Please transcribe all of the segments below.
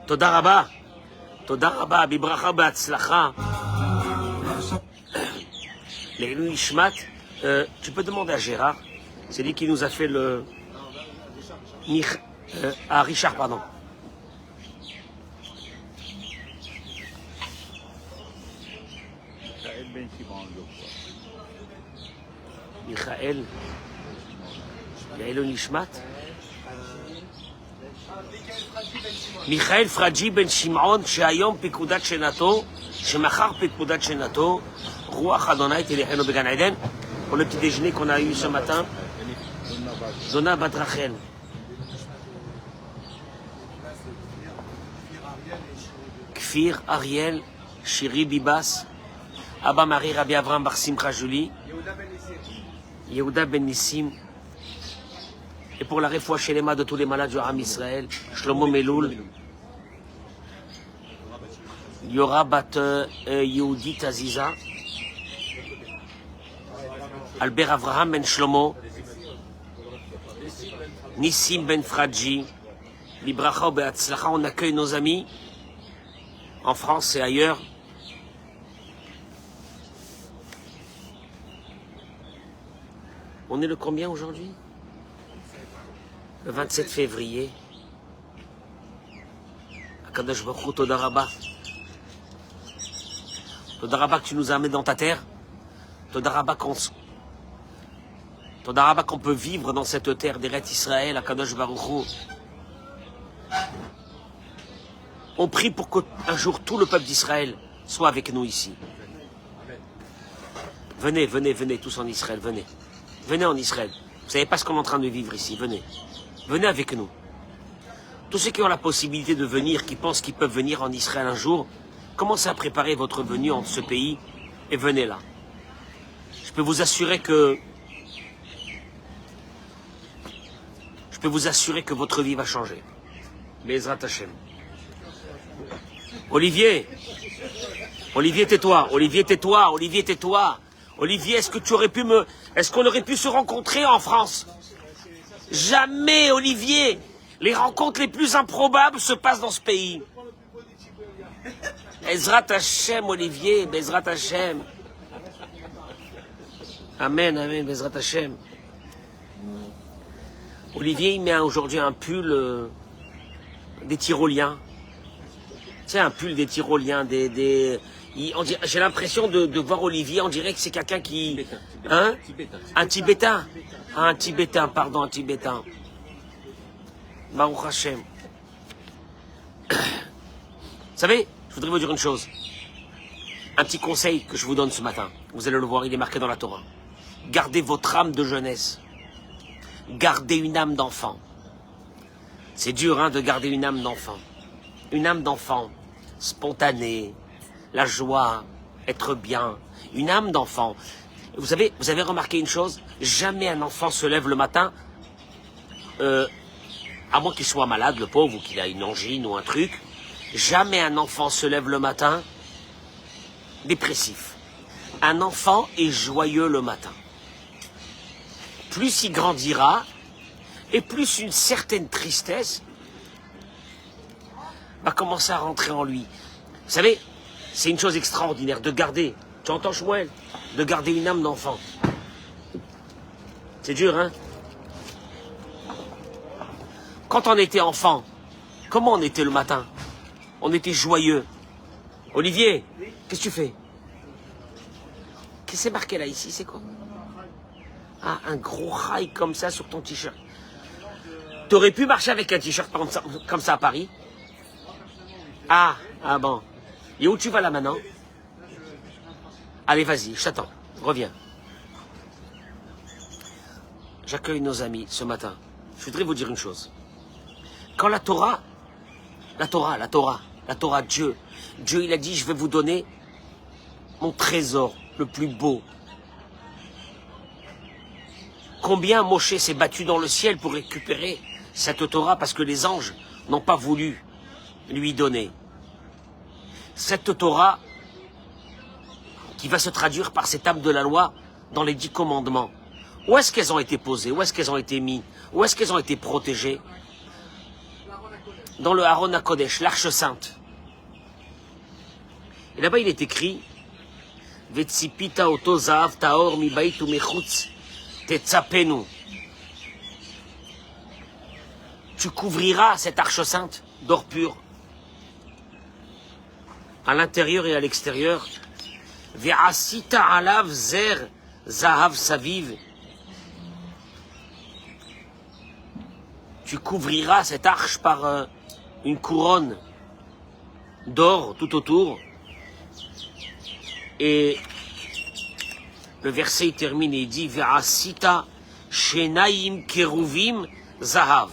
Toda Rabba. Toda Rabba. Bibracha be'atzlacha. Les Nishmat, tu peux demander à Gérard. C'est lui qui nous a fait le... à Richard, pardon. Michael. Yael Nishmat. מיכאל פרג'י בן שמעון, שהיום פקודת שנתו, שמחר פקודת שנתו, רוח אדוני תלכנו בגן עדן. Pour le petit déjeuner qu'on a eu ce matin, Zona Bat Rachel. Kfir, Ariel, Shiri Bibas, Abba Marie, Rabbi Avram Bar Simcha Julie, Yehuda Ben Nissim. Et pour la réfoua chez les mains de tous les malades du Ram Israël, Shlomo Meloul, Yora Bat Yehudit Aziza, Albert Avraham Ben Shlomo, Nissim Ben Fradji, Libracha Be'atzlacha. On accueille nos amis en France et ailleurs. On est le combien aujourd'hui? Le 27 février. Akadosh Baruch Hu, Toda Rabba. Toda Rabba que tu nous as amenés dans ta terre. Toda Rabba qu'on peut vivre dans cette terre d'Eret Israël, Akadosh Baruch Hu. On prie pour qu'un jour tout le peuple d'Israël soit avec nous ici. Venez, venez, venez tous en Israël, venez. Venez en Israël. Vous ne savez pas ce qu'on est en train de vivre ici, venez. Venez avec nous. Tous ceux qui ont la possibilité de venir, qui pensent qu'ils peuvent venir en Israël un jour, commencez à préparer votre venue en ce pays et venez là. Je peux vous assurer que votre vie va changer. Be'ezrat Hashem. Olivier, tais-toi. Olivier, tais-toi. Olivier, tais-toi. Olivier, est-ce qu'on aurait pu se rencontrer en France? Jamais, Olivier. Les rencontres les plus improbables se passent dans ce pays. Be'ezrat Hashem, Olivier. Be'ezrat Hashem. Amen, amen. Be'ezrat Hashem. Olivier, il met aujourd'hui un pull des Tyroliens. Tu sais, un pull des Tyroliens, j'ai l'impression de voir Olivier, on dirait que c'est quelqu'un qui... Hein? Un Tibétain. Un Tibétain, pardon, un Tibétain. Baruch Hashem. Vous savez, je voudrais vous dire une chose. Un petit conseil que je vous donne ce matin. Vous allez le voir, il est marqué dans la Torah. Gardez votre âme de jeunesse. Gardez une âme d'enfant. C'est dur, hein, de garder une âme d'enfant. Une âme d'enfant, spontanée, la joie, être bien. Une âme d'enfant. Vous avez remarqué une chose? Jamais un enfant se lève le matin, à moins qu'il soit malade, le pauvre, ou qu'il a une angine ou un truc. Jamais un enfant se lève le matin dépressif. Un enfant est joyeux le matin. Plus il grandira, et plus une certaine tristesse va commencer à rentrer en lui. Vous savez, c'est une chose extraordinaire de garder, tu entends Shmuel, de garder une âme d'enfant. C'est dur, hein? Quand on était enfant, comment on était le matin? On était joyeux. Olivier, qu'est-ce que tu fais? Qu'est-ce que c'est marqué là, ici, c'est quoi? Ah, un gros rail comme ça sur ton t-shirt. T'aurais pu marcher avec un t-shirt comme ça à Paris? Ah bon. Et où tu vas là maintenant? Allez, vas-y, je t'attends. Reviens. J'accueille nos amis ce matin. Je voudrais vous dire une chose. Quand la Torah, Dieu, il a dit, je vais vous donner mon trésor le plus beau. Combien Moshe s'est battu dans le ciel pour récupérer cette Torah parce que les anges n'ont pas voulu lui donner. Cette Torah qui va se traduire par cette âme de la loi dans les 10 commandements. Où est-ce qu'elles ont été posées? Où est-ce qu'elles ont été mises? Où est-ce qu'elles ont été protégées? dans le Haron HaKodesh, l'Arche Sainte. Et là-bas, il est écrit Vetsipita oto zahav taor mibait umechutz tetzapenu. Tu couvriras cette Arche Sainte d'or pur, à l'intérieur et à l'extérieur. Ve'asita alav zer zahav saviv. Tu couvriras cette arche par une couronne d'or tout autour. Et le verset termine et il dit Ve'asita shenaim keruvim zahav.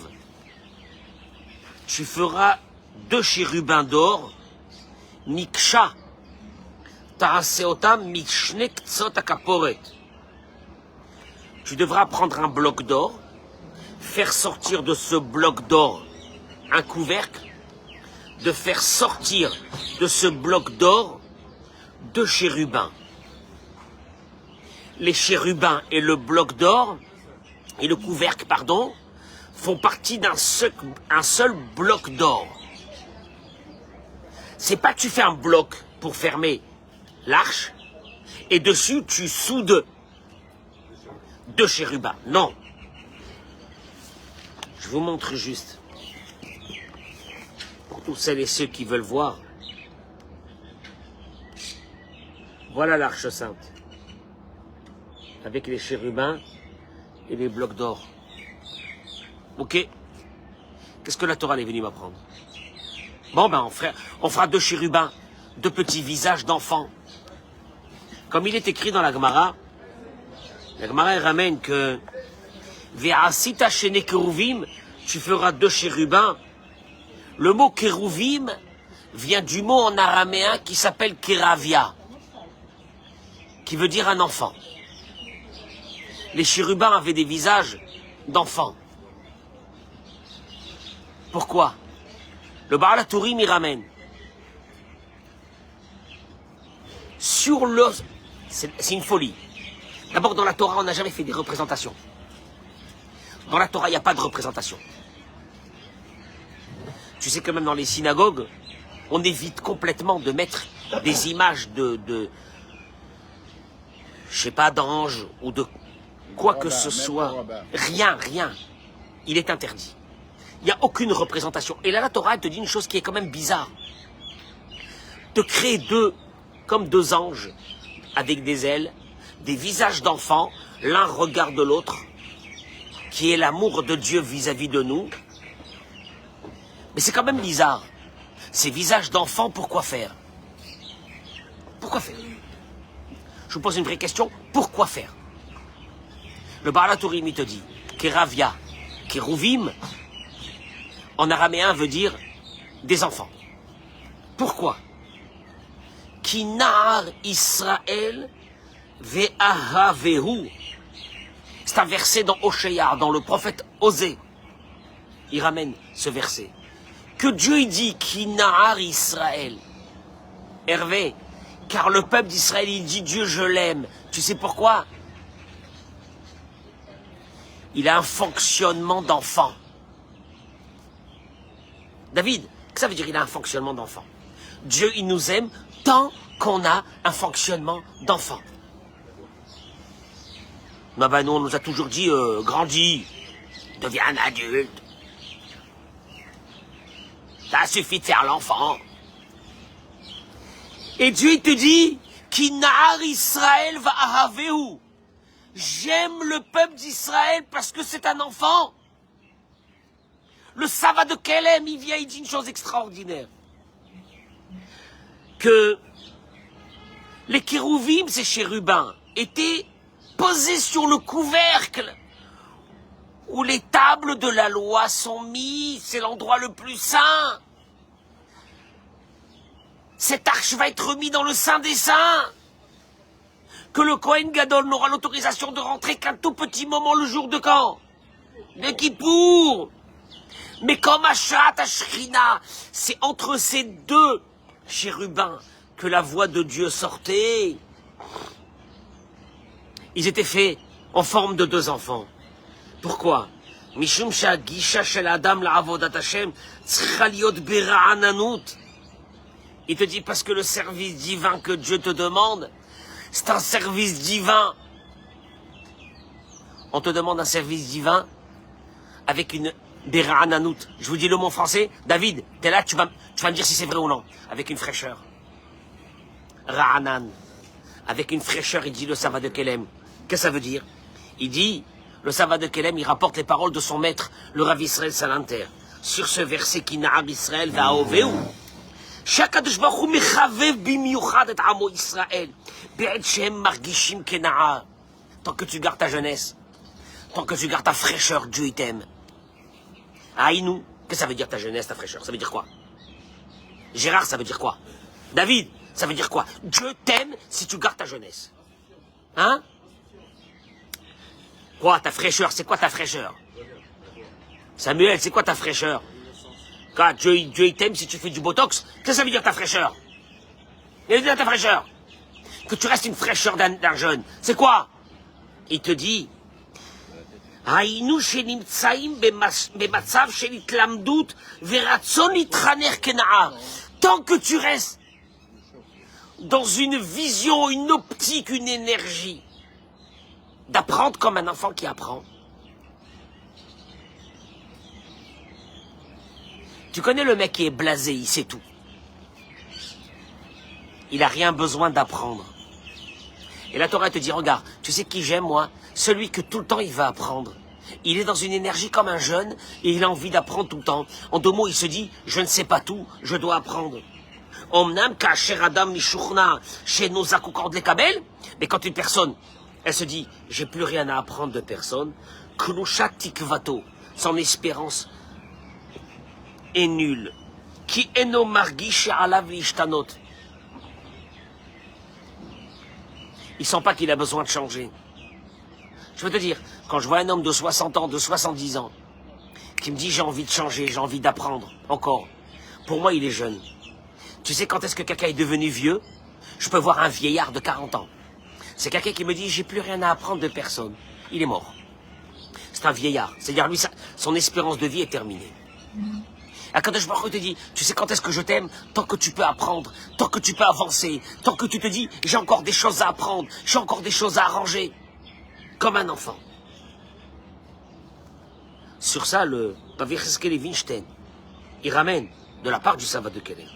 Tu feras 2 chérubins d'or, miksha ta'aseotam mishne ktsot hakaporet. Tu devras prendre un bloc d'or, faire sortir de ce bloc d'or un couvercle, de faire sortir de ce bloc d'or 2 chérubins. Les chérubins et le bloc d'or, et le couvercle, pardon, font partie d'un seul bloc d'or. C'est pas que tu fais un bloc pour fermer l'arche, et dessus tu soudes 2 chérubins. Non. Je vous montre juste, pour tous celles et ceux qui veulent voir. Voilà l'Arche Sainte, avec les chérubins et les blocs d'or. Ok? Qu'est-ce que la Torah est venue m'apprendre? Bon, ben on fera 2 chérubins, 2 petits visages d'enfants. Comme il est écrit dans la Gemara elle ramène que Ve'asita shene keruvim, tu feras 2 chérubins. Le mot keruvim vient du mot en araméen qui s'appelle keravia, qui veut dire un enfant. Les chérubins avaient des visages d'enfants. Pourquoi? Le Baal HaTurim y ramène. Sur le... C'est une folie. D'abord, dans la Torah, on n'a jamais fait des représentations. Dans la Torah, il n'y a pas de représentation. Tu sais que même dans les synagogues, on évite complètement de mettre des images je sais pas, d'anges ou de quoi que ce soit. Rien. Il est interdit. Il n'y a aucune représentation. Et là, la Torah, elle te dit une chose qui est quand même bizarre. De créer comme 2 anges, avec des ailes, des visages d'enfants, l'un regarde l'autre, qui est l'amour de Dieu vis-à-vis de nous. Mais c'est quand même bizarre. Ces visages d'enfants, pourquoi faire? Pourquoi faire? Je vous pose une vraie question. Pourquoi faire? Le Baal HaTurim, il te dit, Keravia, Keruvim, en araméen veut dire des enfants. Pourquoi? Kinar Israël ve'ahavehu. C'est un verset dans Oshéa, dans le prophète Osée. Il ramène ce verset. Que Dieu il dit Kinar Israël. Hervé, car le peuple d'Israël, il dit Dieu, je l'aime. Tu sais pourquoi? Il a un fonctionnement d'enfant. David, qu'est-ce que ça veut dire il a un fonctionnement d'enfant? Dieu, il nous aime tant qu'on a un fonctionnement d'enfant. Non, ben nous, on nous a toujours dit, grandis, deviens un adulte. Ça suffit de faire l'enfant. Et Dieu, il te dit, Kinar Israël va ahavehu. J'aime le peuple d'Israël parce que c'est un enfant. Le Sava de Kelem, il vient, il dit une chose extraordinaire. Que les kérouvim, ces chérubins, étaient posés sur le couvercle où les tables de la loi sont mises. C'est l'endroit le plus saint. Cette arche va être remise dans le Saint des Saints. Que le Kohen Gadol n'aura l'autorisation de rentrer qu'un tout petit moment le jour de quand? De Kippour. Mais comme Ashat Ashrina, c'est entre ces 2 chérubins que la voix de Dieu sortait. Ils étaient faits en forme de 2 enfants. Pourquoi? משום שהגישה של האדם לעבודת השם צריכה להיות ברעננות. Il te dit parce que le service divin que Dieu te demande, c'est un service divin. On te demande un service divin avec une bera'ananout. Je vous dis le mot français. David, t'es là, tu vas me dire si c'est vrai ou non. Avec une fraîcheur. Ra'anan. Avec une fraîcheur, il dit le Sava de Kelem. Qu'est-ce que ça veut dire? Il dit, le Sava de Kelem, il rapporte les paroles de son maître, le Rav Israël Salanter. Sur ce verset qui Na'ar Israël va Oveu. שהקדוש ברוך הוא מחבב במיוחד את עמו ישראל בעת שהם מרגישים כנער. Tant que tu gardes ta jeunesse, tant que tu gardes ta fraîcheur, Dieu t'aime. Aïnou, qu'est-ce que ça veut dire ta jeunesse, ta fraîcheur? Ça veut dire quoi? Gérard, ça veut dire quoi? David, ça veut dire quoi? Dieu t'aime si tu gardes ta jeunesse. Hein? Quoi, ta fraîcheur? C'est quoi ta fraîcheur? Samuel, c'est quoi ta fraîcheur? Quand Dieu t'aime si tu fais du botox, qu'est-ce que ça veut dire ta fraîcheur? Qu'est-ce que ça veut dire ta fraîcheur? Que tu restes une fraîcheur d'un jeune. C'est quoi? Il te dit, היינו שנמצאים במצב של התלמדות ורצון להתחנך כנער. Tant que tu restes dans une vision, une optique, une énergie d'apprendre comme un enfant qui apprend. Tu connais le mec qui est blasé, il sait tout. Il n'a rien besoin d'apprendre. Et la Torah te dit, regarde, tu sais qui j'aime moi? Celui que tout le temps il va apprendre. Il est dans une énergie comme un jeune et il a envie d'apprendre tout le temps. En deux mots, il se dit, je ne sais pas tout, je dois apprendre. Omnam kasher adam mishuchna chez nos akukord les kabel. Mais quand une personne, elle se dit, j'ai plus rien à apprendre de personne, klushat tikvato, son espérance est nulle. Ki eno margish alav lishtanot. Il sent pas qu'il a besoin de changer. Je veux te dire, quand je vois un homme de 60 ans, de 70 ans, qui me dit j'ai envie de changer, j'ai envie d'apprendre, encore, pour moi il est jeune. Tu sais quand est-ce que quelqu'un est devenu vieux? Je peux voir un vieillard de 40 ans. C'est quelqu'un qui me dit j'ai plus rien à apprendre de personne. Il est mort. C'est un vieillard. C'est-à-dire lui, son espérance de vie est terminée. Akadosh Baruch Hu te dit, tu sais quand est-ce que je t'aime? Tant que tu peux apprendre, tant que tu peux avancer, tant que tu te dis, j'ai encore des choses à apprendre, j'ai encore des choses à arranger. Comme un enfant. Sur ça, le Rav Yecheskel Winstein, il ramène de la part du Sava de Kelem.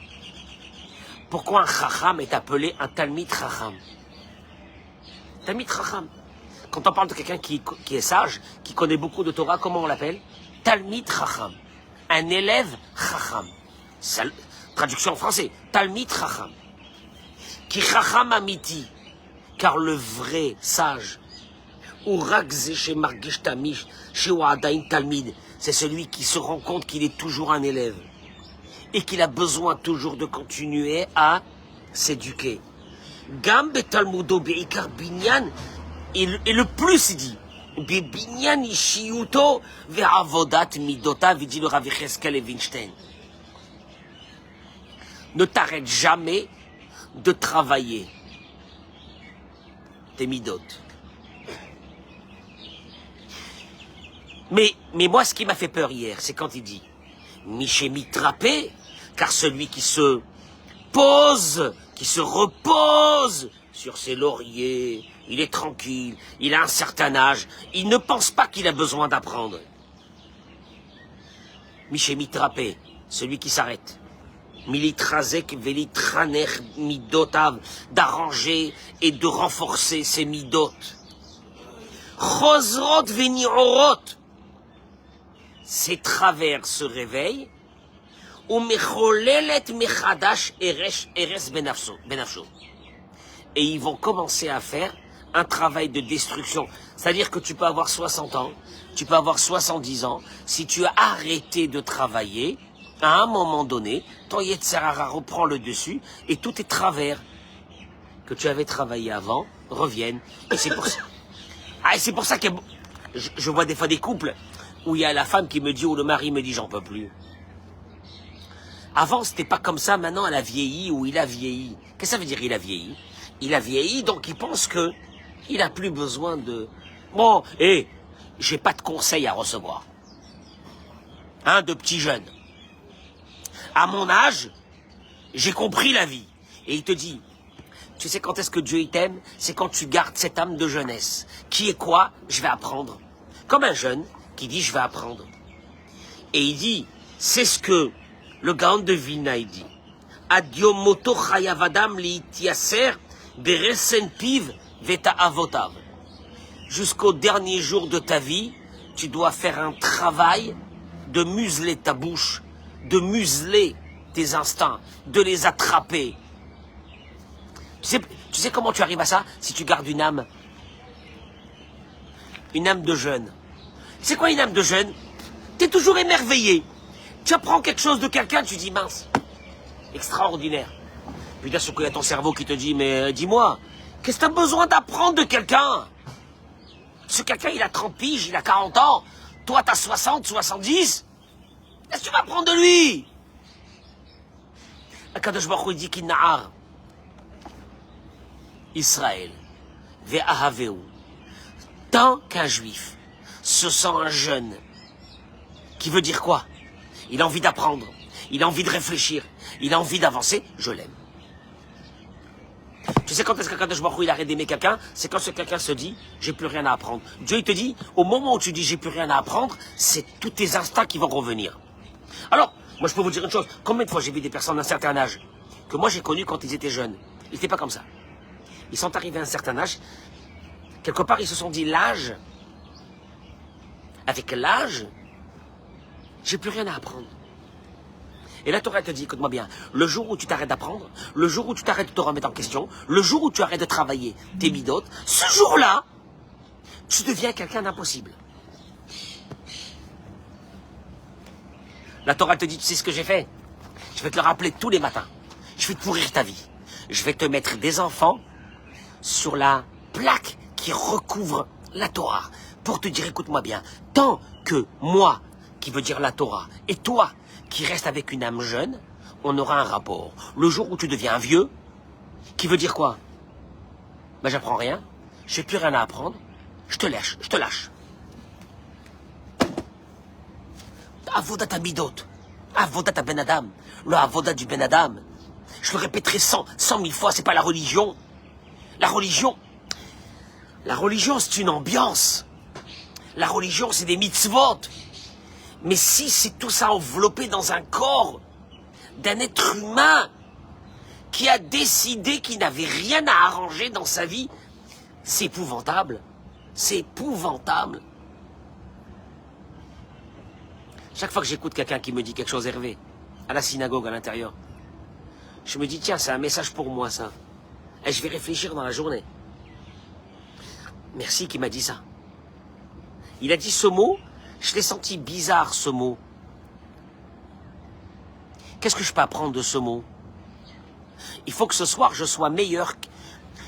Pourquoi un Chacham est appelé un Talmid Chacham? Talmid Chacham. Quand on parle de quelqu'un qui est sage, qui connaît beaucoup de Torah, comment on l'appelle? Talmid Chacham. Un élève Chacham. Traduction en français. Talmid Chacham. Qui Chacham Amiti. Car le vrai sage, c'est celui qui se rend compte qu'il est toujours un élève et qu'il a besoin toujours de continuer à s'éduquer. Et le plus il dit, dit le Rav Yecheskel Winstein, ne t'arrête jamais de travailler tes midot. Mais moi, ce qui m'a fait peur hier, c'est quand il dit Miché mitrapé, car celui qui se pose, qui se repose sur ses lauriers, il est tranquille, il a un certain âge, il ne pense pas qu'il a besoin d'apprendre. Miché mitrapé, celui qui s'arrête. Militrazek velitraner midotav, d'arranger et de renforcer ses midot. Chosrot veniorot. Ses travers se réveillent, et ils vont commencer à faire un travail de destruction. C'est-à-dire que tu peux avoir 60 ans, tu peux avoir 70 ans, si tu as arrêté de travailler, à un moment donné, ton Yetzer Hara reprend le dessus, et tous tes travers que tu avais travaillé avant reviennent. Et c'est pour ça. C'est pour ça que je vois des fois des couples où il y a la femme qui me dit, ou le mari me dit, j'en peux plus. Avant, c'était pas comme ça, maintenant elle a vieilli, ou il a vieilli. Qu'est-ce que ça veut dire, il a vieilli? Il a vieilli, donc il pense que il a plus besoin de... Bon, j'ai pas de conseils à recevoir. de petits jeunes. À mon âge, j'ai compris la vie. Et il te dit, tu sais quand est-ce que Dieu il t'aime? C'est quand tu gardes cette âme de jeunesse. Qui est quoi? Je vais apprendre. Comme un jeune qui dit, je vais apprendre. Et il dit, c'est ce que le Gaon de Vilna, il dit. Adio moto chayavadam liitiaser beresen piv veta avotav. Jusqu'au dernier jour de ta vie, tu dois faire un travail de museler ta bouche, de museler tes instincts, de les attraper. Tu sais comment tu arrives à ça? Si tu gardes une âme de jeune. C'est quoi une âme de jeune? Tu es toujours émerveillé. Tu apprends quelque chose de quelqu'un, tu dis mince, extraordinaire. Puis d'un seul coup, il y a ton cerveau qui te dit, mais dis-moi, qu'est-ce que tu as besoin d'apprendre de quelqu'un? Ce quelqu'un, il a 30 piges, il a 40 ans. Toi, tu as 60, 70. Qu'est-ce que tu vas apprendre de lui? Akadosh Baruch Hu dit Kina'ar Israël ve'ahaveu. Tant qu'un juif se sent un jeune, qui veut dire quoi? Il a envie d'apprendre, il a envie de réfléchir, il a envie d'avancer, je l'aime. Tu sais quand est-ce qu'Akadosh Baruch Hu il arrête d'aimer quelqu'un? C'est quand ce quelqu'un se dit, j'ai plus rien à apprendre. Dieu il te dit, au moment où tu dis j'ai plus rien à apprendre, c'est tous tes instincts qui vont revenir. Alors, moi je peux vous dire une chose, combien de fois j'ai vu des personnes d'un certain âge, que moi j'ai connu quand ils étaient jeunes, ils n'étaient pas comme ça. Ils sont arrivés à un certain âge, quelque part ils se sont dit l'âge, avec l'âge, j'ai plus rien à apprendre. Et la Torah te dit, écoute-moi bien, le jour où tu t'arrêtes d'apprendre, le jour où tu t'arrêtes de te remettre en question, le jour où tu arrêtes de travailler tes midotes, ce jour-là, tu deviens quelqu'un d'impossible. La Torah te dit, tu sais ce que j'ai fait? Je vais te le rappeler tous les matins. Je vais te pourrir ta vie. Je vais te mettre des enfants sur la plaque qui recouvre la Torah. Pour te dire, écoute-moi bien, tant que moi, qui veut dire la Torah, et toi, qui reste avec une âme jeune, on aura un rapport. Le jour où tu deviens un vieux, qui veut dire quoi? Ben j'apprends rien, j'ai plus rien à apprendre, je te lâche, je te lâche. Avodat Amidot, Avodat Ben Adam, le Avodat du Ben Adam. Je le répéterai 100 000 fois, c'est pas la religion. La religion, c'est une ambiance. La religion, c'est des mitzvot. Mais si c'est tout ça enveloppé dans un corps d'un être humain qui a décidé qu'il n'avait rien à arranger dans sa vie, c'est épouvantable. C'est épouvantable. Chaque fois que j'écoute quelqu'un qui me dit quelque chose, Hervé, à la synagogue, à l'intérieur, je me dis, tiens, c'est un message pour moi, ça. Et je vais réfléchir dans la journée. Merci qu'il m'a dit ça. Il a dit ce mot, je l'ai senti bizarre, ce mot. Qu'est-ce que je peux apprendre de ce mot? Il faut que ce soir, je sois meilleur.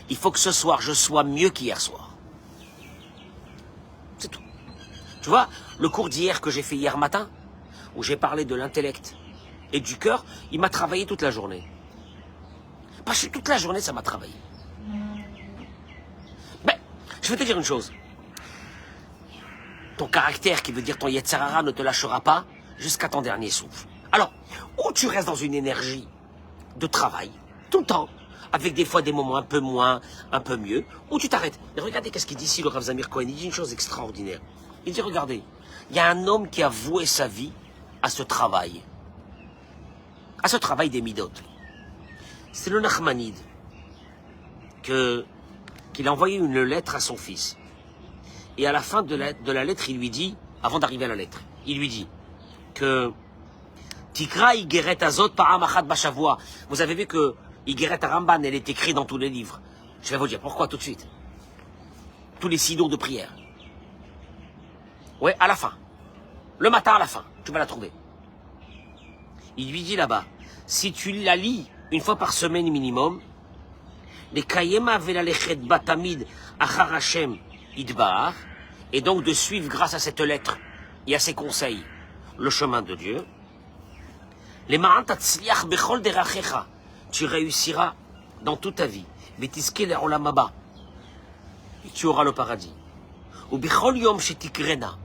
Il faut que ce soir, je sois mieux qu'hier soir. C'est tout. Tu vois, le cours d'hier que j'ai fait hier matin, où j'ai parlé de l'intellect et du cœur, il m'a travaillé toute la journée. Parce que toute la journée, ça m'a travaillé. Mais, je vais te dire une chose. Ton caractère, qui veut dire ton Yetzer Hara, ne te lâchera pas jusqu'à ton dernier souffle. Alors, ou tu restes dans une énergie de travail, tout le temps, avec des fois des moments un peu moins, un peu mieux, ou tu t'arrêtes. Et regardez qu'est-ce qu'il dit ici, le Rav Zamir Cohen. Il dit une chose extraordinaire. Il dit, regardez, il y a un homme qui a voué sa vie à ce travail des midotes. C'est le Nachmanide qu'il a envoyé une lettre à son fils. Et à la fin de la lettre, il lui dit, avant d'arriver à la lettre, il lui dit que Tikra Igeret Azot Paramachat Bashavua. Vous avez vu que Igeret Aramban, elle est écrite dans tous les livres. Je vais vous dire pourquoi tout de suite. Tous les sidours de prière. Ouais, à la fin. Le matin à la fin, tu vas la trouver. Il lui dit là-bas, si tu la lis une fois par semaine minimum, les Kayema Velalechet Batamid Achar Hashem Idbar, et donc de suivre grâce à cette lettre et à ses conseils le chemin de Dieu, les Ma'an Tatzliach Bechol Derachecha, tu réussiras dans toute ta vie, Betiske Le'olam Haba, et tu auras le paradis. Ou Bechol Yom Shetikrena,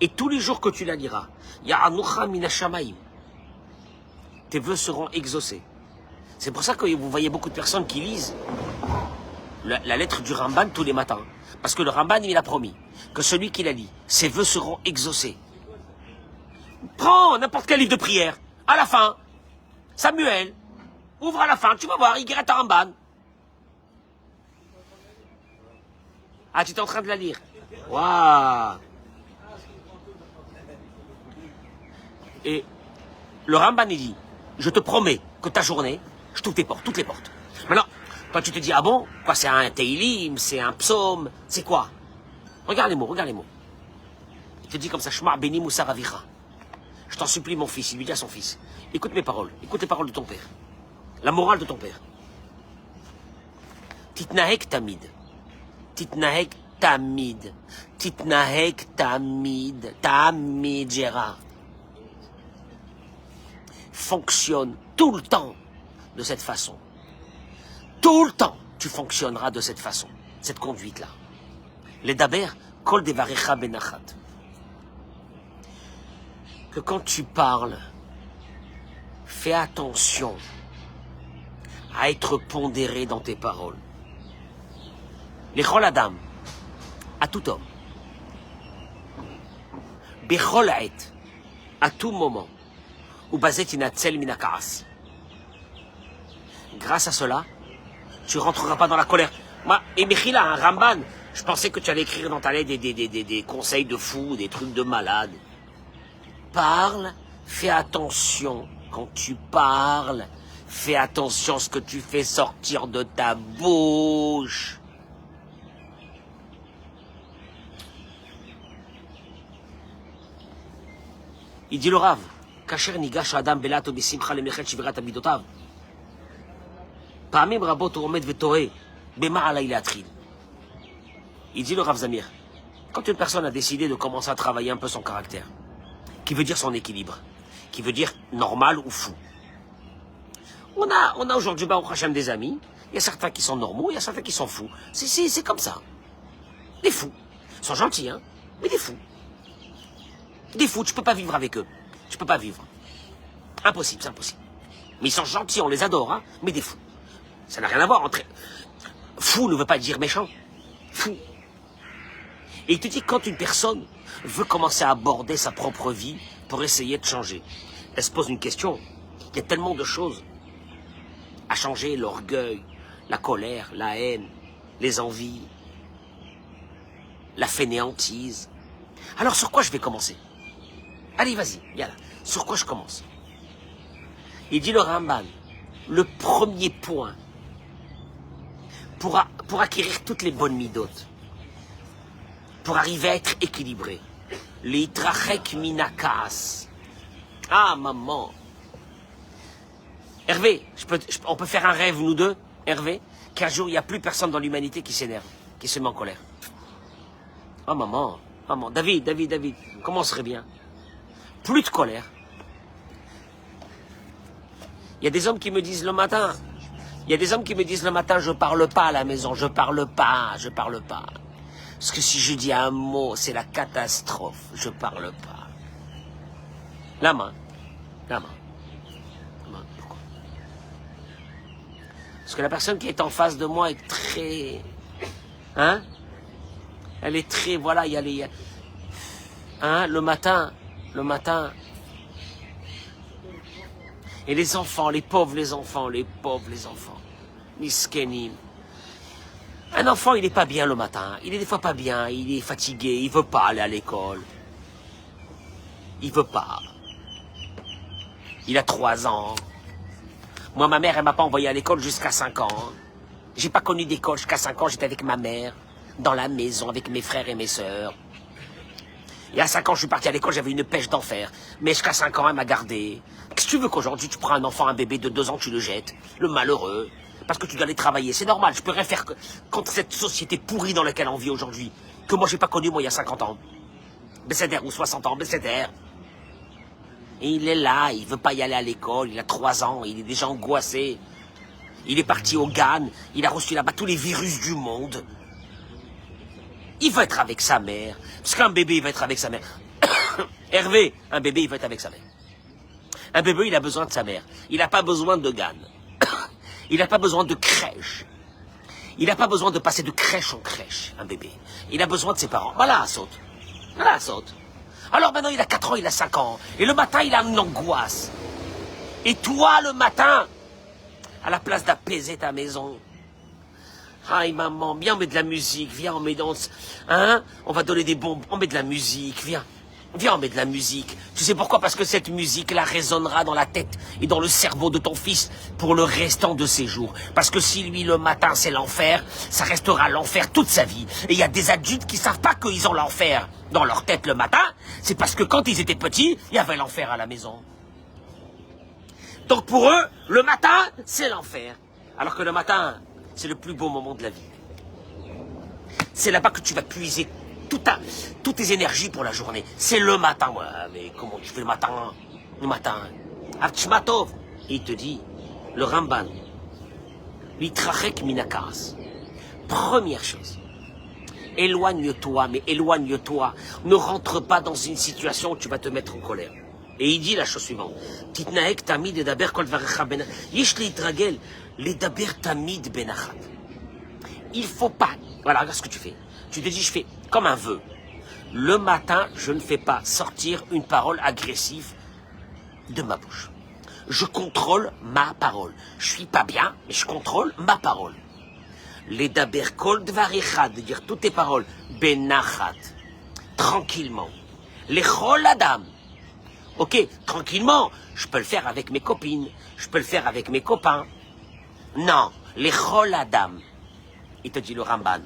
Et tous les jours que tu la liras, Ya'anucha mina shamaim, tes vœux seront exaucés. C'est pour ça que vous voyez beaucoup de personnes qui lisent la lettre du Ramban tous les matins. Parce que le Ramban, il a promis que celui qui la lit, ses vœux seront exaucés. Prends n'importe quel livre de prière, à la fin, Samuel, ouvre à la fin, tu vas voir, Igeret Ramban. Ah, tu es en train de la lire. Waouh. Et le Ramban, il dit, je te promets que ta journée, je t'ouvre tes portes, toutes les portes. Maintenant, toi tu te dis, ah bon, quoi, c'est un Teilim, c'est un psaume, c'est quoi? Regarde les mots, regarde les mots. Il te dit comme ça, Shema Beni Moussa Ravicha. Je t'en supplie, mon fils, il lui dit à son fils, écoute mes paroles, écoute les paroles de ton père. La morale de ton père. Titnahek tamid. Titnahek tamid. Titnahek tamid. Tamid, Gérard. Fonctionne tout le temps de cette façon. Tout le temps, tu fonctionneras de cette façon, cette conduite-là. Les daber, kol devarecha benachat. Que quand tu parles, fais attention à être pondéré dans tes paroles. Les chol adam, à tout homme. Bechol haet, à tout moment. Ou bazet inatzel minakaas. Grâce à cela, tu rentreras pas dans la colère. Moi, et Mechila, un Ramban, je pensais que tu allais écrire dans ta lettre des conseils de fou, des trucs de malade. Parle, fais attention quand tu parles, fais attention à ce que tu fais sortir de ta bouche. Il dit le Rav, Kasher nigash adam belato bisimcha lemlechet shvirat amidotav. פעמים רבות הוא עומד ותוהה, במה עליי להתחיל. Il dit le Rav Zamir, quand une personne a décidé de commencer à travailler un peu son caractère, qui veut dire son équilibre, qui veut dire normal ou fou. On a aujourd'hui, Baruch Hashem, des amis, il y a certains qui sont normaux, il y a certains qui sont fous. C'est comme ça. Des fous. Ils sont gentils, hein, mais des fous. Des fous, tu peux pas vivre avec eux. Tu peux pas vivre. Impossible, c'est impossible. Mais ils sont gentils, on les adore, hein, mais des fous. Ça n'a rien à voir entre... Fou ne veut pas dire méchant. Fou. Et il te dit que quand une personne veut commencer à aborder sa propre vie pour essayer de changer, elle se pose une question. Il y a tellement de choses à changer, l'orgueil, la colère, la haine, les envies, la fainéantise. Alors sur quoi je vais commencer? Allez, vas-y, yalla. Sur quoi je commence? Il dit le Ramban, le premier point pour acquérir toutes les bonnes midotes, pour arriver à être équilibré. L'itrachek minakas. Ah, maman. Hervé, on peut faire un rêve, nous deux, Hervé, qu'un jour, il n'y a plus personne dans l'humanité qui s'énerve, qui se met en colère. Oh, maman, maman. David, comment on serait bien? Plus de colère. Il y a des hommes qui me disent le matin, je parle pas à la maison, je parle pas. Parce que si je dis un mot, c'est la catastrophe, je parle pas. La main. Pourquoi? Parce que la personne qui est en face de moi est très... Hein? Elle est très... Voilà, il y a les... Hein? Le matin... Et les enfants, les pauvres enfants. Miskenim. Un enfant, il n'est pas bien le matin. Il est des fois pas bien, il est fatigué, il veut pas aller à l'école. Il veut pas. Il a 3 ans. Moi, ma mère, elle m'a pas envoyé à l'école jusqu'à 5 ans. J'ai pas connu d'école jusqu'à 5 ans, j'étais avec ma mère, dans la maison, avec mes frères et mes sœurs. Et à 5 ans, je suis parti à l'école, j'avais une pêche d'enfer. Mais jusqu'à 5 ans, elle m'a gardé. Qu'est-ce que tu veux qu'aujourd'hui, tu prends un enfant, un bébé de 2 ans, tu le jettes? Le malheureux. Parce que tu dois aller travailler. C'est normal, je peux rien faire contre cette société pourrie dans laquelle on vit aujourd'hui. Que moi, j'ai pas connu, moi, il y a 50 ans. Besséder ou 60 ans, Besséder. Et il est là, il veut pas y aller à l'école, il a 3 ans, il est déjà angoissé. Il est parti au GAN, il a reçu là-bas tous les virus du monde. Il va être avec sa mère. Parce qu'un bébé, il va être avec sa mère. Hervé, un bébé, il veut être avec sa mère. Un bébé, il a besoin de sa mère. Il n'a pas besoin de GAN. Il n'a pas besoin de crèche. Il n'a pas besoin de passer de crèche en crèche, un bébé. Il a besoin de ses parents. Voilà, saute. Voilà, saute. Alors maintenant, il a 4 ans, il a 5 ans. Et le matin, il a une angoisse. Et toi, le matin, à la place d'apaiser ta maison, aïe maman, viens, on met de la musique, viens, on met danse. Hein? On va donner des bonbons, on met de la musique, viens. Viens, on met de la musique. Tu sais pourquoi? Parce que cette musique-là résonnera dans la tête et dans le cerveau de ton fils pour le restant de ses jours. Parce que si lui, le matin, c'est l'enfer, ça restera l'enfer toute sa vie. Et il y a des adultes qui savent pas qu'ils ont l'enfer dans leur tête le matin. C'est parce que quand ils étaient petits, il y avait l'enfer à la maison. Donc pour eux, le matin, c'est l'enfer. Alors que le matin, c'est le plus beau moment de la vie. C'est là-bas que tu vas puiser toutes tes énergies pour la journée. C'est le matin. Ouais, mais comment tu fais le matin? Le matin. Artshmatov. Et il te dit, le Ramban, Litrachek minakas. Première chose, éloigne-toi, mais éloigne-toi. Ne rentre pas dans une situation où tu vas te mettre en colère. Et il dit la chose suivante. Titnaek tamid edaber kol dvarecha ben. Yesh litragel ledaber tamid benachat. Il faut pas. Voilà, regarde ce que tu fais. Tu te dis, je fais comme un vœu. Le matin, je ne fais pas sortir une parole agressive de ma bouche. Je contrôle ma parole. Je suis pas bien, mais je contrôle ma parole. Les daber kol dvarecha, de dire toutes tes paroles, benachat, tranquillement. Les chol adam. Ok, tranquillement, je peux le faire avec mes copines, je peux le faire avec mes copains. Non, les chol adam. Il te dit le Ramban,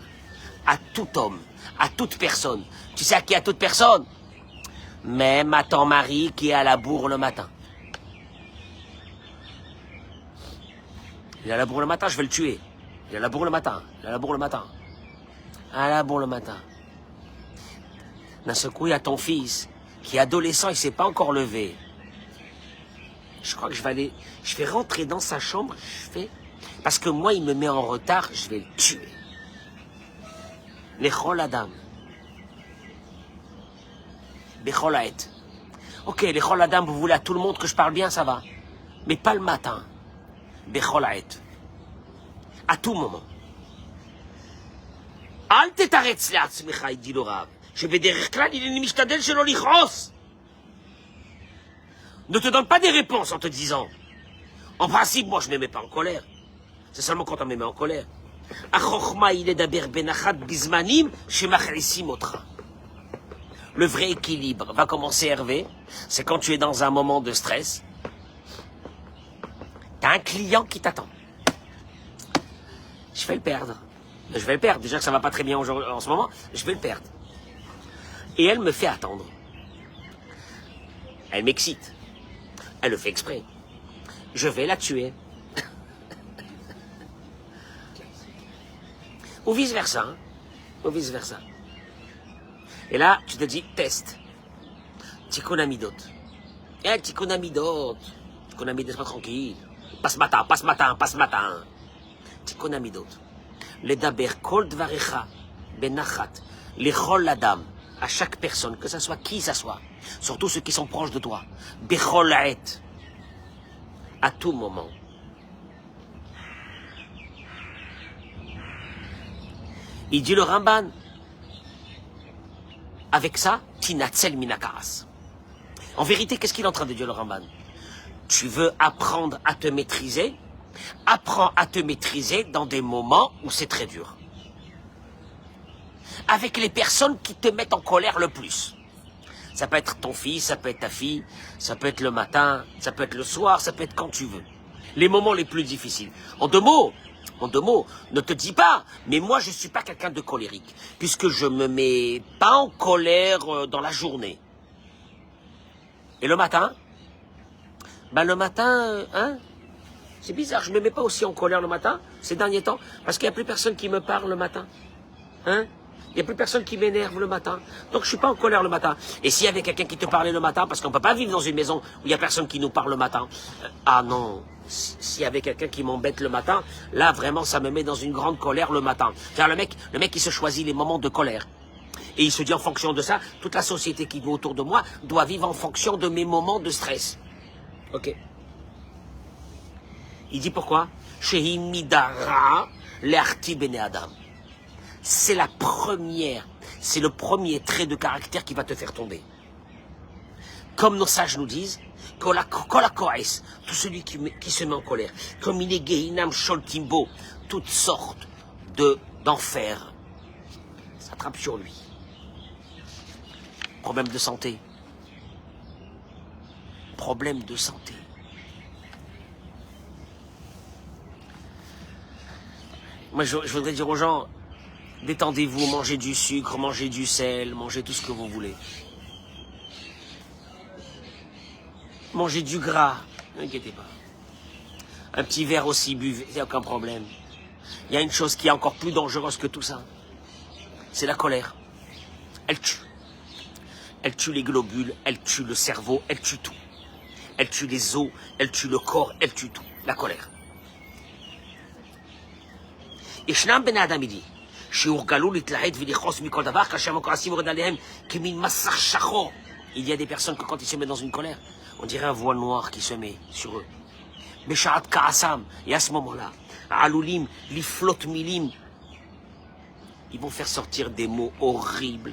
à tout homme, à toute personne. Tu sais à qui à toute personne? Même à ton mari qui est à la bourre le matin. Il est à la bourre le matin, je vais le tuer. Il est à la bourre le matin, il est à la bourre le matin. À la bourre le matin. D'un seul coup, il y a ton fils qui est adolescent, il ne s'est pas encore levé. Je crois que je vais rentrer dans sa chambre, parce que moi, il me met en retard, je vais le tuer. Les chol adam. Les chol haet. Ok, les chol adam, vous voulez à tout le monde que je parle bien, ça va. Mais pas le matin. Les chol haet. À tout moment. Al tetaretz le'atzmecha, il dit le Rav. Je vais derrière là, il est mishtadel shelo lichros. Ne te donne pas des réponses en te disant. En principe, moi, je ne me mets pas en colère. C'est seulement quand on me met en colère. Le vrai équilibre va commencer, Hervé, c'est quand tu es dans un moment de stress. Tu as un client qui t'attend. Je vais le perdre. Je vais le perdre. Déjà que ça ne va pas très bien en ce moment, je vais le perdre. Et elle me fait attendre. Elle m'excite. Elle le fait exprès. Je vais la tuer. Ou vice-versa. Hein? Ou vice-versa. Et là, tu te dis, test. Tikkun Amidot. Eh, Tikkun Amidot. Tikkun Amidot, pas tranquille. Passe matin, passe matin, passe matin. Tikkun Amidot. Les daber kol dvarecha benachat. Les chol adam. À chaque personne, que ça soit qui ça soit. Surtout ceux qui sont proches de toi. Bechol haet. À tout moment. Il dit le Ramban, avec ça, tinatzel minakaras. En vérité, qu'est-ce qu'il est en train de dire le Ramban? Tu veux apprendre à te maîtriser? Apprends à te maîtriser dans des moments où c'est très dur. Avec les personnes qui te mettent en colère le plus. Ça peut être ton fils, ça peut être ta fille, ça peut être le matin, ça peut être le soir, ça peut être quand tu veux. Les moments les plus difficiles. En deux mots, ne te dis pas, mais moi je ne suis pas quelqu'un de colérique, puisque je ne me mets pas en colère dans la journée. Et le matin? Ben le matin, hein? C'est bizarre, je ne me mets pas aussi en colère le matin, ces derniers temps, parce qu'il n'y a plus personne qui me parle le matin. Hein? Il n'y a plus personne qui m'énerve le matin. Donc je ne suis pas en colère le matin. Et s'il y avait quelqu'un qui te parlait le matin, parce qu'on ne peut pas vivre dans une maison où il n'y a personne qui nous parle le matin. Ah non, s'il y avait quelqu'un qui m'embête le matin, là vraiment ça me met dans une grande colère le matin. C'est-à-dire le mec il se choisit les moments de colère. Et il se dit en fonction de ça, toute la société qui vit autour de moi doit vivre en fonction de mes moments de stress. Ok. Il dit pourquoi? Shehi midara le'arti bene adam. C'est la première, c'est le premier trait de caractère qui va te faire tomber. Comme nos sages nous disent, tout celui qui se met en colère, comme il est gehinam sholtimbo, toutes sortes d'enfers s'attrapent sur lui. Problème de santé. Problème de santé. Moi, je voudrais dire aux gens, détendez-vous, mangez du sucre, mangez du sel, mangez tout ce que vous voulez. Mangez du gras, ne inquiétez pas. Un petit verre aussi, buvez, il n'y a aucun problème. Il y a une chose qui est encore plus dangereuse que tout ça. C'est la colère. Elle tue. Elle tue les globules, elle tue le cerveau, elle tue tout. Elle tue les os, elle tue le corps, elle tue tout. La colère. Et Shnam Ben Adam, il dit, il y a des personnes que quand ils se mettent dans une colère, on dirait un voile noir qui se met sur eux. Et à ce moment-là, Alulim, Liflot Milim, ils vont faire sortir des mots horribles.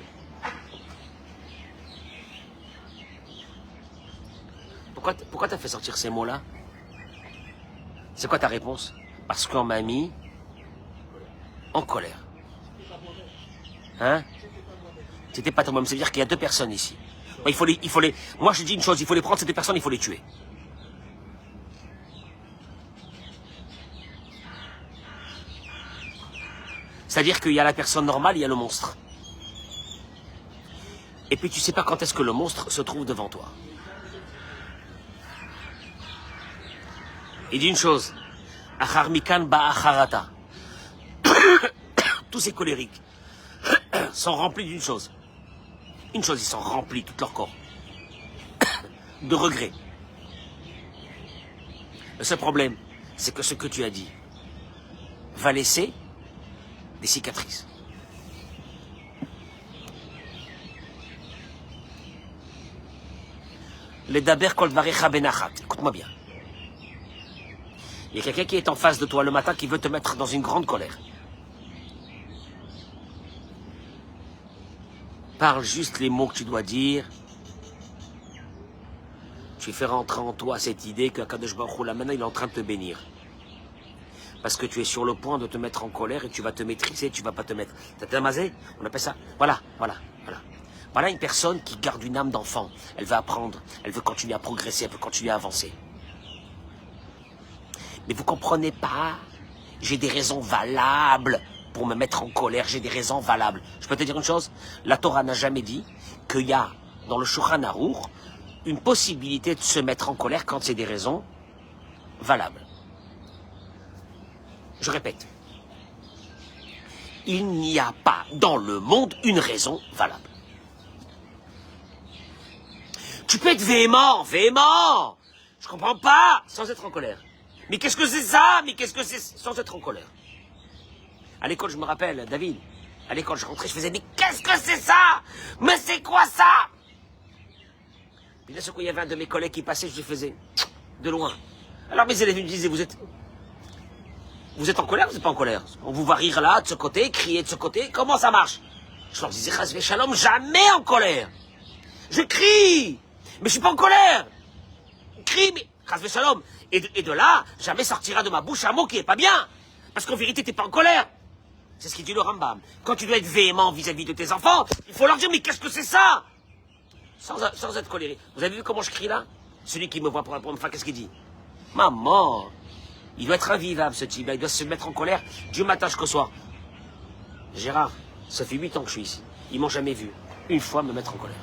Pourquoi t'as fait sortir ces mots-là? C'est quoi ta réponse? Parce qu'on m'a mis en colère. Hein? C'était pas toi-même, c'est-à-dire qu'il y a deux personnes ici. Moi je dis une chose, il faut les prendre, ces deux personnes, il faut les tuer. C'est-à-dire qu'il y a la personne normale, il y a le monstre. Et puis tu sais pas quand est-ce que le monstre se trouve devant toi. Il dit une chose, Acharmikan ba'acharata. Tous ces colériques sont remplis d'une chose. Une chose, ils sont remplis, tout leur corps, de regrets. Le seul problème, c'est que ce que tu as dit va laisser des cicatrices. Les daber kol dvarecha benachat. Écoute-moi bien. Il y a quelqu'un qui est en face de toi le matin qui veut te mettre dans une grande colère. Parle juste les mots que tu dois dire. Tu fais rentrer en toi cette idée qu'Akadosh Baruch Hu, là maintenant, il est en train de te bénir. Parce que tu es sur le point de te mettre en colère et tu vas te maîtriser, tu vas pas te mettre. T'as tamazé? On appelle ça. Voilà. Voilà une personne qui garde une âme d'enfant. Elle va apprendre, elle veut continuer à progresser, elle veut continuer à avancer. Mais vous comprenez pas? J'ai des raisons valables pour me mettre en colère, j'ai des raisons valables. Je peux te dire une chose? La Torah n'a jamais dit qu'il y a dans le Shulchan Aruch une possibilité de se mettre en colère quand c'est des raisons valables. Je répète. Il n'y a pas dans le monde une raison valable. Tu peux être véhément. Je comprends pas, sans être en colère. Mais qu'est-ce que c'est ça? Mais qu'est-ce que c'est sans être en colère? À l'école, je me rappelle, David, à l'école, je rentrais, je faisais, mais qu'est-ce que c'est ça? Mais c'est quoi ça? Puis là, ce coup, il y avait un de mes collègues qui passait, je lui faisais de loin. Alors mes élèves me disaient, vous êtes en colère ou vous n'êtes pas en colère? On vous voit rire là, de ce côté, crier de ce côté, comment ça marche? Je leur disais, Chas v'Shalom, jamais en colère. Je crie, mais je suis pas en colère. Je crie, mais Chas v'Shalom. Et de là, jamais sortira de ma bouche un mot qui est pas bien. Parce qu'en vérité, t'es pas en colère. C'est ce qu'il dit le Rambam. Quand tu dois être véhément vis-à-vis de tes enfants, il faut leur dire, mais qu'est-ce que c'est ça? Sans être coléré. Vous avez vu comment je crie là? Celui qui me voit pour me faire, qu'est-ce qu'il dit? Maman, il doit être invivable ce type, il doit se mettre en colère du matin jusqu'au soir. Gérard, ça fait 8 ans que je suis ici. Ils m'ont jamais vu une fois me mettre en colère.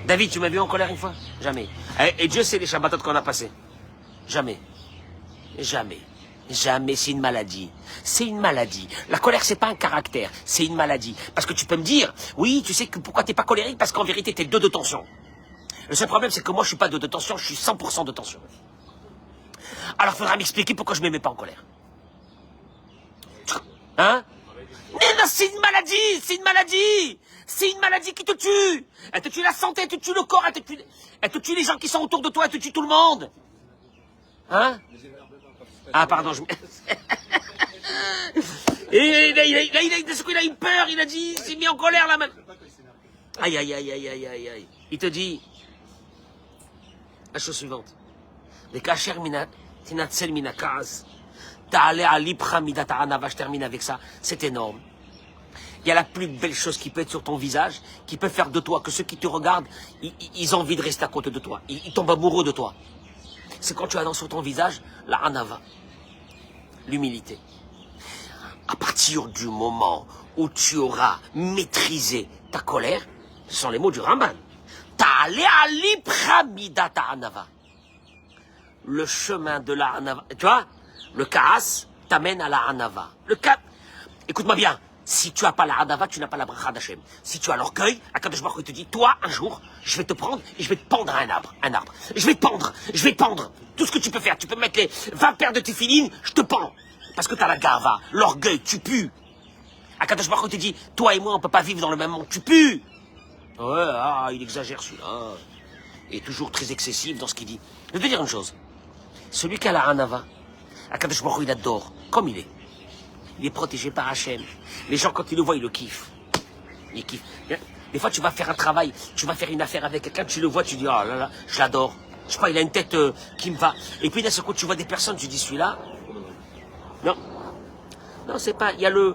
David, tu m'as vu en colère une fois? Jamais. Et Dieu sait les Shabbatot qu'on a passés. Jamais. Jamais. Jamais, c'est une maladie. C'est une maladie. La colère, c'est pas un caractère, c'est une maladie. Parce que tu peux me dire, oui, tu sais que pourquoi t'es pas colérique? Parce qu'en vérité, t'es 2 de tension. Le seul problème, c'est que moi, je suis pas 2 de tension, je suis 100% de tension. Alors, il faudra m'expliquer pourquoi je me mets pas en colère. Hein? Mais non, c'est une maladie, c'est une maladie. C'est une maladie qui te tue. Elle te tue la santé, elle te tue le corps, elle te tue les gens qui sont autour de toi, elle te tue tout le monde. Hein? Ah, pardon, je... Et là, il a eu peur, il a dit, il s'est mis en colère là même. Aïe, aïe, aïe, aïe, aïe, aïe, aïe. Il te dit, la chose suivante. Les kacher tinatzel minakaz. Ta'ale alipra midata anava, je termine avec ça, c'est énorme. Il y a la plus belle chose qui peut être sur ton visage, qui peut faire de toi que ceux qui te regardent, ils ont envie de rester à côté de toi. Ils tombent amoureux de toi. C'est quand tu as sur ton visage la anava, l'humilité. À partir du moment où tu auras maîtrisé ta colère, ce sont les mots du Ramban. Ta'ale alipra midata anava. Le chemin de la anava, tu vois, le kaas t'amène à la anava. Écoute-moi bien. Si tu n'as pas la Hadava, tu n'as pas la bracha d'Hachem. Si tu as l'orgueil, Akadosh Baruch Hu te dit, toi, un jour, je vais te prendre et je vais te pendre à un arbre. Je vais te pendre. Tout ce que tu peux faire. Tu peux mettre les 20 paires de téfilines, je te pends. Parce que tu as la gava, l'orgueil, tu pues. Akadosh Baruch Hu te dit, toi et moi, on ne peut pas vivre dans le même monde, tu pues. Ouais, il exagère celui-là. Il est toujours très excessif dans ce qu'il dit. Je vais te dire une chose. Celui qui a la Hanava, Akadosh Baruch Hu, il adore, comme il est. Il est protégé par Hachem. Les gens, quand ils le voient, ils le kiffent. Ils kiffent. Des fois, tu vas faire un travail, tu vas faire une affaire avec quelqu'un, tu le vois, tu dis, oh là là, je l'adore. Je sais pas, il a une tête qui me va. Et puis, d'un seul coup, tu vois des personnes, tu dis, celui-là, non. Non, c'est pas, il y a le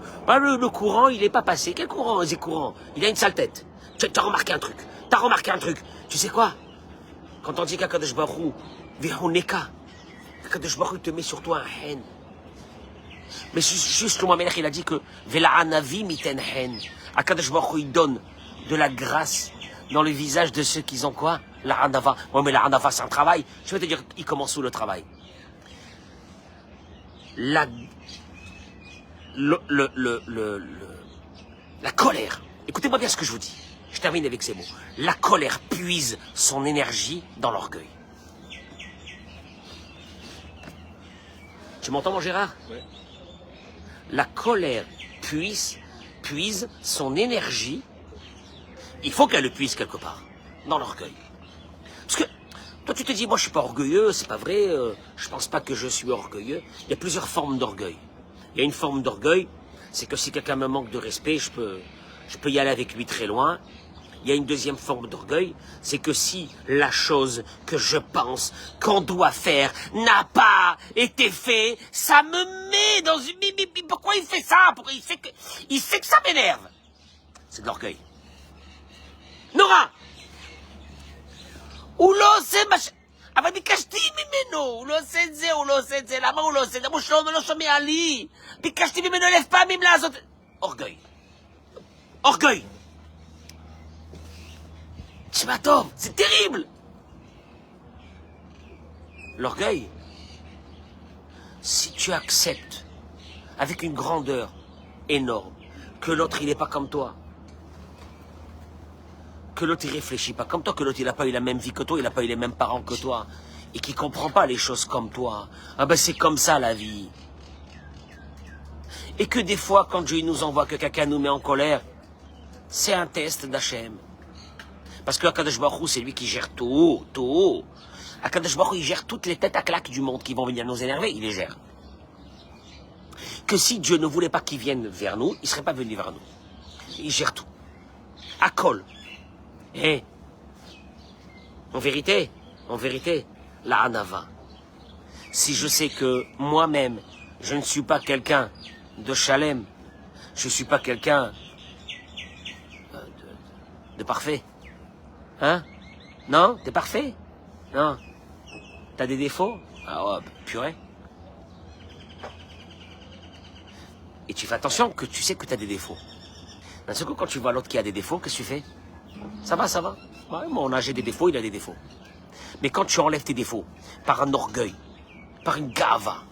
courant, il n'est pas passé. Quel courant, c'est courant? Il a une sale tête. Tu as remarqué un truc. Tu sais quoi? Quand on dit qu'Akadosh Baruch Hu, Vehoneka, Akadosh Baruch Hu te met sur toi un haine. Mais juste le Mohamed, il a dit que Vela'anavi miten hen. Akadosh Baruch Hu, il donne de la grâce dans le visage de ceux qui ont quoi? La Hanava. Ouais, mais la Hanava, c'est un travail. Je vais te dire, il commence où le travail? La colère. Écoutez-moi bien ce que je vous dis. Je termine avec ces mots. La colère puise son énergie dans l'orgueil. Tu m'entends, mon Gérard? Oui. La colère puise son énergie. Il faut qu'elle le puise quelque part, dans l'orgueil. Parce que toi, tu te dis, moi, je suis pas orgueilleux, c'est pas vrai. Je pense pas que je suis orgueilleux. Il y a plusieurs formes d'orgueil. Il y a une forme d'orgueil, c'est que si quelqu'un me manque de respect, je peux y aller avec lui très loin. Il y a une deuxième forme d'orgueil, c'est que si la chose que je pense qu'on doit faire n'a pas été fait, ça me met dans une... Pourquoi il fait ça? Pourquoi il sait que ça m'énerve? C'est de l'orgueil. Nora! הוא לא עושה מה ש... אבל ביקשתי ממנו, הוא לא עושה את זה, למה הוא לא עושה את זה? הוא לא שומע לי. ביקשתי ממנו 1000 פעמים לעשות... אורגוי. תשמע טוב, זה terrible. L'orgueil, si tu acceptes avec une grandeur énorme que l'autre il n'est pas comme toi, que l'autre il réfléchit pas comme toi, que l'autre il n'a pas eu la même vie que toi, il n'a pas eu les mêmes parents que toi, et qui comprend pas les choses comme toi, ah ben c'est comme ça la vie. Et que des fois quand Dieu nous envoie, que quelqu'un nous met en colère, c'est un test d'Hachem. Parce que Akadosh Baruch Hu, c'est lui qui gère tout. Akadosh Baruch Hu, il gère toutes les têtes à claques du monde qui vont venir nous énerver, il les gère. Que si Dieu ne voulait pas qu'ils viennent vers nous, il ne serait pas venu vers nous. Il gère tout. Akol. Eh, en vérité, la Hanava. Si je sais que moi-même, je ne suis pas quelqu'un de Shalem, je ne suis pas quelqu'un de parfait. Hein? Non? T'es parfait? Non? T'as des défauts? Ah ouais, purée. Et tu fais attention que tu sais que t'as des défauts. D'un seul coup, quand tu vois l'autre qui a des défauts, qu'est-ce que tu fais? Ça va. Ouais, mon âge a des défauts, il a des défauts. Mais quand tu enlèves tes défauts, par un orgueil, par une gava,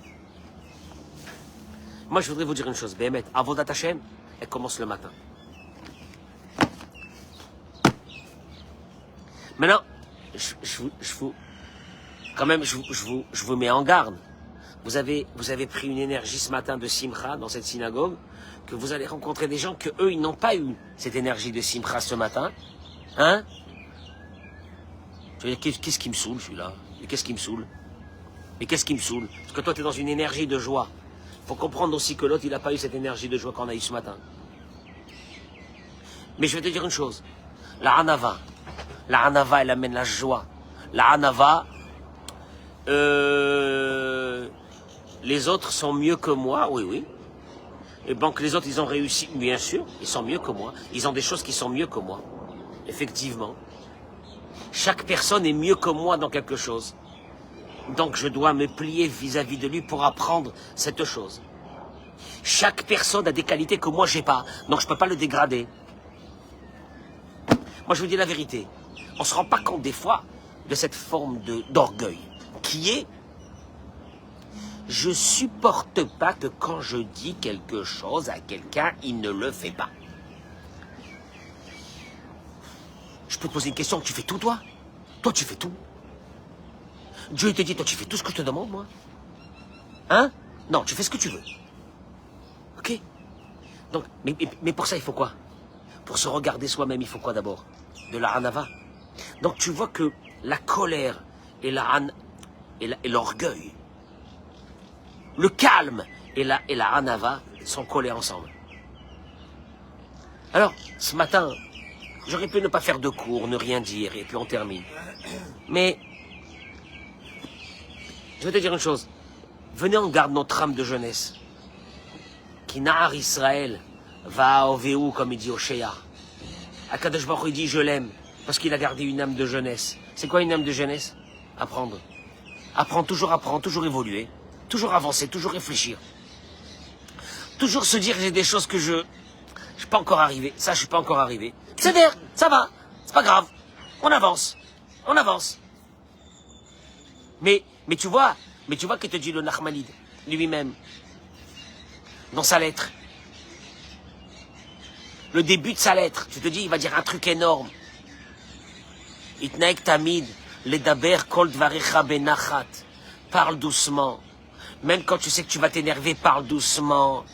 moi je voudrais vous dire une chose, Béhémet, Avodat Hashem, elle commence le matin. Maintenant, je vous mets en garde. Vous avez pris une énergie ce matin de Simcha dans cette synagogue que vous allez rencontrer des gens que eux ils n'ont pas eu cette énergie de Simcha ce matin. Hein? Je veux dire, qu'est-ce qui me saoule, celui-là? Et qu'est-ce qui me saoule? Et qu'est-ce qui me saoule? Parce que toi, tu es dans une énergie de joie. Il faut comprendre aussi que l'autre, il n'a pas eu cette énergie de joie qu'on a eu ce matin. Mais je vais te dire une chose. La Hanava, elle amène la joie. La Hanava, les autres sont mieux que moi, oui, oui. Et donc les autres, ils ont réussi, bien sûr, ils sont mieux que moi. Ils ont des choses qui sont mieux que moi. Effectivement. Chaque personne est mieux que moi dans quelque chose. Donc je dois me plier vis-à-vis de lui pour apprendre cette chose. Chaque personne a des qualités que moi j'ai pas, donc je peux pas le dégrader. Moi je vous dis la vérité, on se rend pas compte des fois de cette forme d'orgueil, qui est, je supporte pas que quand je dis quelque chose à quelqu'un, il ne le fait pas. Je peux te poser une question, tu fais tout toi? Toi tu fais tout. Dieu il te dit, toi tu fais tout ce que je te demande, moi? Hein? Non, tu fais ce que tu veux. Ok? Donc, mais pour ça, il faut quoi? Pour se regarder soi-même, il faut quoi d'abord? De la hanava. Donc tu vois que la colère et l'orgueil, le calme et la hanava sont collés ensemble. Alors, ce matin, j'aurais pu ne pas faire de cours, ne rien dire, et puis on termine. Mais, je vais te dire une chose. Venez en garde notre âme de jeunesse. Qui Nahar Israël va au Véou, comme il dit au Shea. Akadosh Baruch Hu, il dit je l'aime, parce qu'il a gardé une âme de jeunesse. C'est quoi une âme de jeunesse? Apprendre. Apprendre, toujours évoluer, toujours avancer, toujours réfléchir. Toujours se dire j'ai des choses que je suis pas encore arrivé. Ça, je suis pas encore arrivé. C'est bien, ça va, c'est pas grave. On avance, on avance. Mais tu vois qu'il te dit le Nachmanide, lui-même, dans sa lettre. Le début de sa lettre, tu te dis, il va dire un truc énorme. Itnaek tamid, ledaber kol dvarecha benachat. Parle doucement. Même quand tu sais que tu vas t'énerver, parle doucement.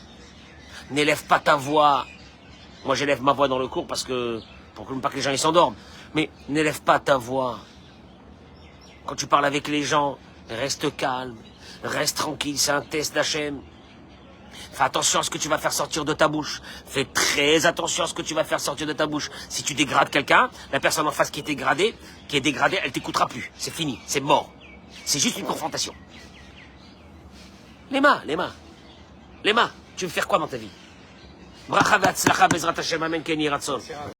N'élève pas ta voix. Moi, j'élève ma voix dans le cours parce que, pour que pas que les gens ils s'endorment. Mais n'élève pas ta voix. Quand tu parles avec les gens, reste calme, reste tranquille, c'est un test d'Hachem. Fais attention à ce que tu vas faire sortir de ta bouche. Fais très attention à ce que tu vas faire sortir de ta bouche. Si tu dégrades quelqu'un, la personne en face qui est dégradée, elle t'écoutera plus. C'est fini, c'est mort. C'est juste une confrontation. Les mains. Tu veux faire quoi dans ta vie? Bracha v'atzlacha bezrat Hashem, amen, ken yiratzon.